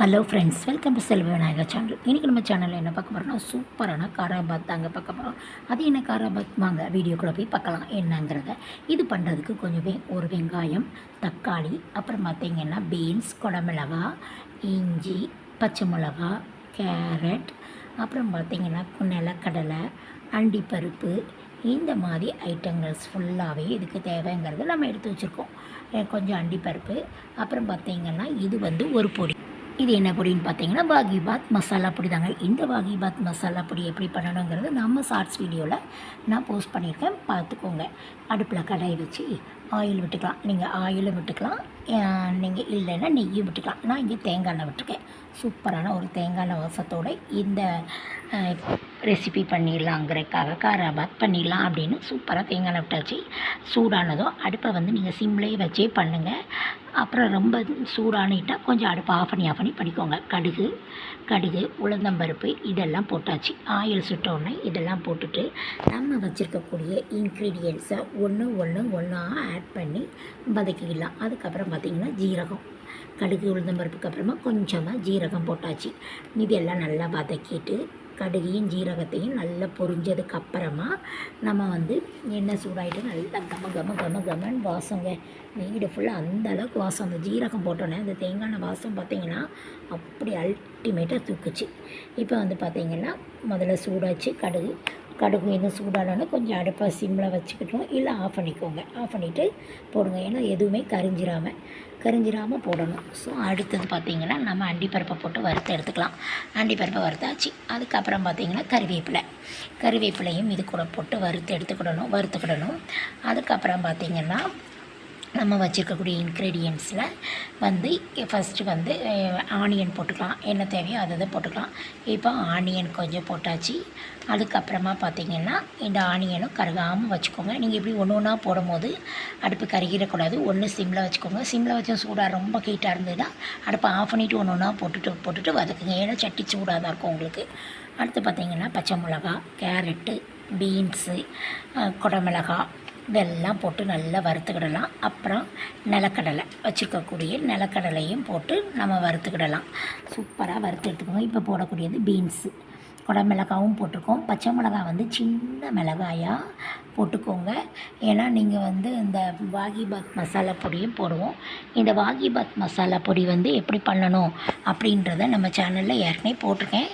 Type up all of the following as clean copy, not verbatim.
Hello friends, welcome to Selva Vinayagar channel. இன்றைக்கி நம்ம சேனலில் என்ன பார்க்க போகிறோம்னா, சூப்பரான காராபாத் தாங்க பார்க்க போகிறோம். அது என்ன காராபாத், வாங்க வீடியோக்குள்ளே போய் பார்க்கலாம் என்னங்கிறத. இது பண்ணுறதுக்கு கொஞ்சம் ஒரு வெங்காயம், தக்காளி, அப்புறம் பார்த்திங்கன்னா பீன்ஸ், குடமிளகா, இஞ்சி, பச்சை மிளகா, கேரட், அப்புறம் பார்த்திங்கன்னா நிலக்கடலை, அண்டிப்பருப்பு, இந்த மாதிரி ஐட்டங்கள்ஸ் ஃபுல்லாகவே இதுக்கு தேவைங்கிறது நம்ம எடுத்து வச்சுருக்கோம். கொஞ்சம் அண்டிப்பருப்பு, அப்புறம் பார்த்திங்கன்னா இது ஒரு பொடி. இது என்ன பொடின்னு பார்த்தீங்கன்னா வாகிபாத் மசாலா பொடி தாங்க. இந்த வாகிபாத் மசாலா பொடி எப்படி பண்ணணுங்கிறது நம்ம ஷார்ட்ஸ் வீடியோவில் நான் போஸ்ட் பண்ணியிருக்கேன், பார்த்துக்கோங்க. அடுப்பில் கடாய் வச்சு ஆயில் விட்டுக்கலாம். நீங்கள் ஆயிலும் விட்டுக்கலாம், நீங்கள் இல்லைன்னா நெய்யும் விட்டுக்கலாம். நான் இங்கே தேங்காய் எண்ணெய் விட்டுருக்கேன். சூப்பரான ஒரு தேங்காய் எண்ணெய் வாசத்தோடு இந்த ரெசிபி பண்ணிடலாங்கிறதுக்காக காராபாத் பண்ணிடலாம் அப்படின்னு சூப்பராக தேங்காய் எண்ணெய் விட்டாச்சு. சூடானதும் அடுப்பை நீங்கள் சிம்லேயே வச்சே பண்ணுங்கள். அப்புறம் ரொம்ப சூடானிட்டால் கொஞ்சம் அடுப்பை ஆஃப் பண்ணி பண்ணிக்கோங்க. கடுகு, உளுந்தம்பருப்பு இதெல்லாம் போட்டாச்சு. ஆயில் சுட்டோடனே இதெல்லாம் போட்டுட்டு நம்ம வச்சுருக்கக்கூடிய இன்க்ரீடியன்ட்ஸை ஒன்றா ஆட் பண்ணி வதக்கிக்கலாம். அதுக்கப்புறம் பார்த்திங்கன்னா ஜீரகம், கடுகு உளுந்தம்பருப்புக்கு அப்புறமா கொஞ்சமாக ஜீரகம் போட்டாச்சு. இதெல்லாம் நல்லா வதக்கிட்டு கடுகையும் ஜீரகத்தையும் நல்லா பொரிஞ்சதுக்கு அப்புறமா நம்ம எண்ணெய் சூடாகிட்டு நல்லா கமன்னு வாசங்க. வீடு ஃபுல்லாக அந்தளவுக்கு வாசம். அந்த ஜீரகம் போட்டோன்னே அந்த தேங்காய் வாசம் பார்த்திங்கன்னா அப்படி அல்டிமேட்டாக தூக்குச்சு. இப்போ பார்த்திங்கன்னா முதல்ல சூடாச்சு கடுகு இன்னும் சூடானோன்னு கொஞ்சம் அடுப்பை சிம்மில் வச்சுக்கிட்டோம், இல்லை ஆஃப் பண்ணிக்கோங்க. ஆஃப் பண்ணிவிட்டு போடுங்க, ஏன்னா எதுவுமே கரிஞ்சிராமல் போடணும். ஸோ அடுத்தது பார்த்திங்கன்னா நம்ம அண்டிப்பருப்பை போட்டு வறுத்து எடுத்துக்கலாம். அண்டிப்பருப்பை வறுத்தாச்சு. அதுக்கப்புறம் பார்த்திங்கன்னா கறிவேப்பிலையும் இது கூட போட்டு வறுத்துக்கிடணும். அதுக்கப்புறம் பார்த்திங்கன்னா நம்ம வச்சுருக்கக்கூடிய இன்க்ரீடியன்ட்ஸில் ஃபஸ்ட்டு ஆனியன் போட்டுக்கலாம். என்ன தேவையோ அதை போட்டுக்கலாம். இப்போ ஆனியன் கொஞ்சம் போட்டாச்சு. அதுக்கப்புறமா பார்த்திங்கன்னா இந்த ஆனியனும் கருகாமல் வச்சுக்கோங்க. நீங்கள் இப்படி ஒன்றா போடும்போது அடுப்பு கருகிடக்கூடாது. ஒன்று சிம்மில் வச்சுக்கோங்க. சிம்மில் வச்சு சூடாக ரொம்ப ஹீட்டாக இருந்ததுன்னா அடுப்பை ஆஃப் பண்ணிவிட்டு ஒன்றா போட்டுட்டு வதக்குங்க. ஏன்னா சட்டி சூடாக தான் இருக்கும் உங்களுக்கு. அடுத்து பார்த்திங்கன்னா பச்சை மிளகா, கேரட்டு, பீன்ஸு, குடமிளகா இதெல்லாம் போட்டு நல்லா வறுத்துக்கிடலாம். அப்புறம் நிலக்கடலை வச்சுருக்கக்கூடிய நிலக்கடலையும் போட்டு நம்ம வறுத்துக்கிடலாம். சூப்பராக வறுத்து எடுத்துக்கோங்க. இப்போ போடக்கூடியது பீன்ஸு, குடமிளகாவும் போட்டிருக்கோம். பச்சை மிளகா சின்ன மிளகாயாக போட்டுக்கோங்க. ஏன்னா நீங்கள் இந்த வாகிபாத் மசாலா பொடியும் போடுவோம். இந்த வாகிபாத் மசாலா பொடி எப்படி பண்ணணும் அப்படின்றத நம்ம சேனலில் ஏற்கனவே போட்டிருக்கேன்,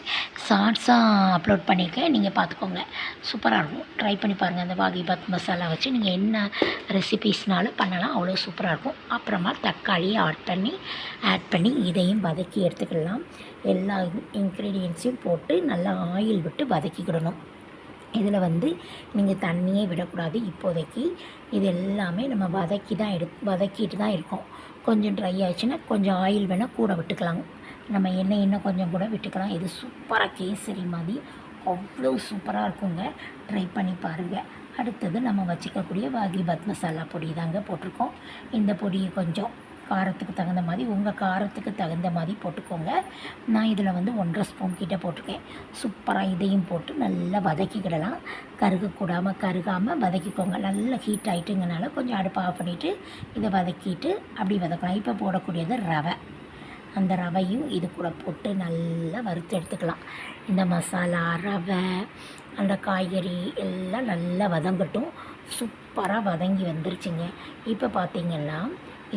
ஷார்ட்ஸாக அப்லோட் பண்ணியிருக்கேன், நீங்கள் பார்த்துக்கோங்க. சூப்பராக இருக்கும், ட்ரை பண்ணி பாருங்கள். அந்த வாகிபாத் மசாலா வச்சு நீங்கள் என்ன ரெசிபீஸ்னாலும் பண்ணலாம், அவ்வளோ சூப்பராக இருக்கும். அப்புறமா தக்காளியை ஆட் பண்ணி இதையும் வதக்கி எடுத்துக்கலாம். எல்லா இன்க்ரீடியன்ஸையும் போட்டு நல்லா ஆயில் விட்டு வதக்கிக்கிடணும். இதில் நீங்கள் தண்ணியே விடக்கூடாது. இப்போதைக்கு இது எல்லாமே நம்ம வதக்கிட்டு தான் இருக்கோம். கொஞ்சம் ட்ரை ஆச்சுன்னா கொஞ்சம் ஆயில் வேணால் கூட விட்டுக்கலாம். நம்ம எண்ணெய் இன்னும் கொஞ்சம் கூட விட்டுக்கலாம். இது சூப்பராக கேசரி மாதிரி அவ்வளோ சூப்பராக இருக்குங்க, ட்ரை பண்ணி பாருங்கள். அடுத்தது நம்ம வச்சுக்கக்கூடிய வாகிபாத் மசாலா பொடி தாங்க போட்டிருக்கோம். இந்த பொடியை கொஞ்சம் காரத்துக்கு தகுந்த மாதிரி, உங்கள் காரத்துக்கு தகுந்த மாதிரி போட்டுக்கோங்க. நான் இதில் 1.5 ஸ்பூன் கிட்டே போட்டிருக்கேன். சூப்பராக இதையும் போட்டு நல்லா வதக்கிக்கிடலாம். கருகாமல் வதக்கிக்கோங்க. நல்லா ஹீட் ஆகிட்டுங்கனால கொஞ்சம் அடுப்பை ஆஃப் பண்ணிவிட்டு இதை வதக்கிட்டு அப்படி வதக்கலாம். இப்போ போடக்கூடியது ரவை. அந்த ரவையும் இது கூட போட்டு நல்லா வறுத்து எடுத்துக்கலாம். இந்த மசாலா, ரவை, அந்த காய்கறி எல்லாம் நல்லா வதங்கட்டும். சூப்பராக வதங்கி வந்துருச்சுங்க. இப்போ பார்த்திங்கன்னா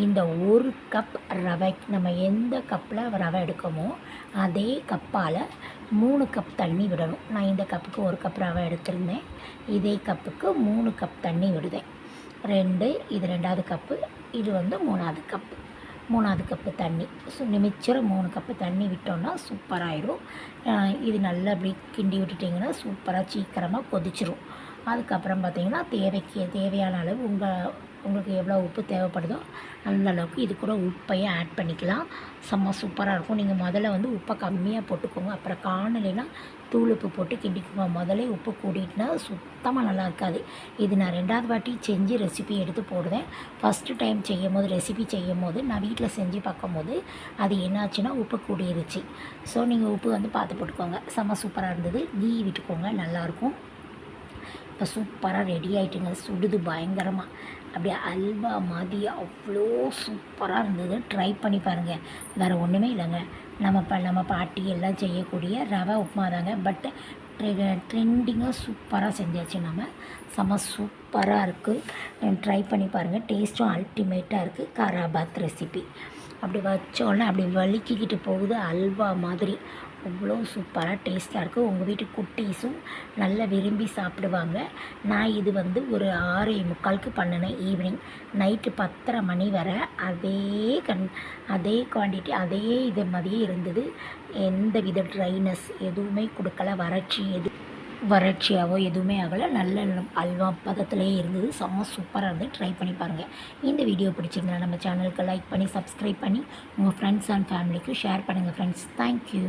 இந்த 1 கப் ரவை, நம்ம எந்த கப்பில் ரவை எடுக்கமோ அதே கப்பால் 3 கப் தண்ணி விடணும். நான் இந்த கப்புக்கு 1 கப் ரவை எடுத்திருந்தேன், இதே கப்புக்கு 3 கப் தண்ணி விடுதேன். இது 2வது கப்பு, இது 3வது கப்பு தண்ணி. மிச்சம் 3 கப்பு தண்ணி விட்டோன்னா சூப்பராகிடும். இது நல்லா அப்படி கிண்டி விட்டுட்டிங்கன்னா சூப்பராக சீக்கிரமாக கொதிச்சிரும். அதுக்கப்புறம் பார்த்திங்கன்னா தேவையான அளவு உங்களுக்கு எவ்வளோ உப்பு தேவைப்படுதோ அந்த அளவுக்கு இது கூட உப்பையும் ஆட் பண்ணிக்கலாம். செம்ம சூப்பராக இருக்கும். நீங்கள் முதல்ல உப்பை கம்மியாக போட்டுக்கோங்க. அப்புறம் காணலைன்னா தூள் உப்பு போட்டு கிண்டிக்கோங்க. முதல்ல உப்பு கூட்டிட்டுனா சுத்தமாக நல்லா இருக்காது. இது நான் 2வது வாட்டி செஞ்சு ரெசிபி எடுத்து போடுவேன். ஃபஸ்ட்டு டைம் ரெசிபி செய்யும் போது நான் வீட்டில் செஞ்சு பார்க்கும்போது அது என்னாச்சுன்னா உப்பு கூடிருச்சு. ஸோ நீங்கள் உப்பு பார்த்து போட்டுக்கோங்க. செம்ம சூப்பராக இருந்தது. கீ விட்டுக்கோங்க, நல்லாயிருக்கும். இப்போ சூப்பராக ரெடி ஆகிட்டுங்க. சுடுது பயங்கரமாக. அப்படியே அல்வா மாதிரி அவ்வளோ சூப்பராக இருந்தது. ட்ரை பண்ணி பாருங்கள். வேறு ஒன்றுமே இல்லைங்க, நம்ம பாட்டி எல்லாம் செய்யக்கூடிய ரவை உப்புமா தாங்க. பட் ட்ரெண்டிங்காக சூப்பராக செஞ்சாச்சு நம்ம. செம்ம சூப்பராக இருக்குது. ட்ரை பண்ணி பாருங்கள். டேஸ்ட்டும் அல்டிமேட்டாக இருக்குது. காராபாத் ரெசிபி. அப்படி வச்சோடனே அப்படி வலிக்கிக்கிட்டு போகுது, அல்வா மாதிரி. அவ்வளோ சூப்பராக டேஸ்ட்டாக இருக்குது. உங்கள் வீட்டு குட்டீஸும் நல்லா விரும்பி சாப்பிடுவாங்க. நான் இது வந்து ஒரு 6:45க்கு பண்ணினேன் ஈவினிங். நைட்டு 10:30 மணி வரை அதே குவான்டிட்டி அதே இது மாதிரியே இருந்தது. எந்த வித ட்ரைனஸ் எதுவுமே கொடுக்கல, வறட்சியாவோ எதுவுமே ஆகலை. நல்ல அல்வா பதத்திலே இருந்தது. செம்ம சூப்பராக இருந்தது. ட்ரை பண்ணி பாருங்கள். இந்த வீடியோ பிடிச்சிருந்தா நம்ம சேனலுக்கு லைக் பண்ணி சப்ஸ்கிரைப் பண்ணி உங்கள் ஃப்ரெண்ட்ஸ் அண்ட் ஃபேமிலிக்கு ஷேர் பண்ணுங்கள் ஃப்ரெண்ட்ஸ். தேங்க்யூ.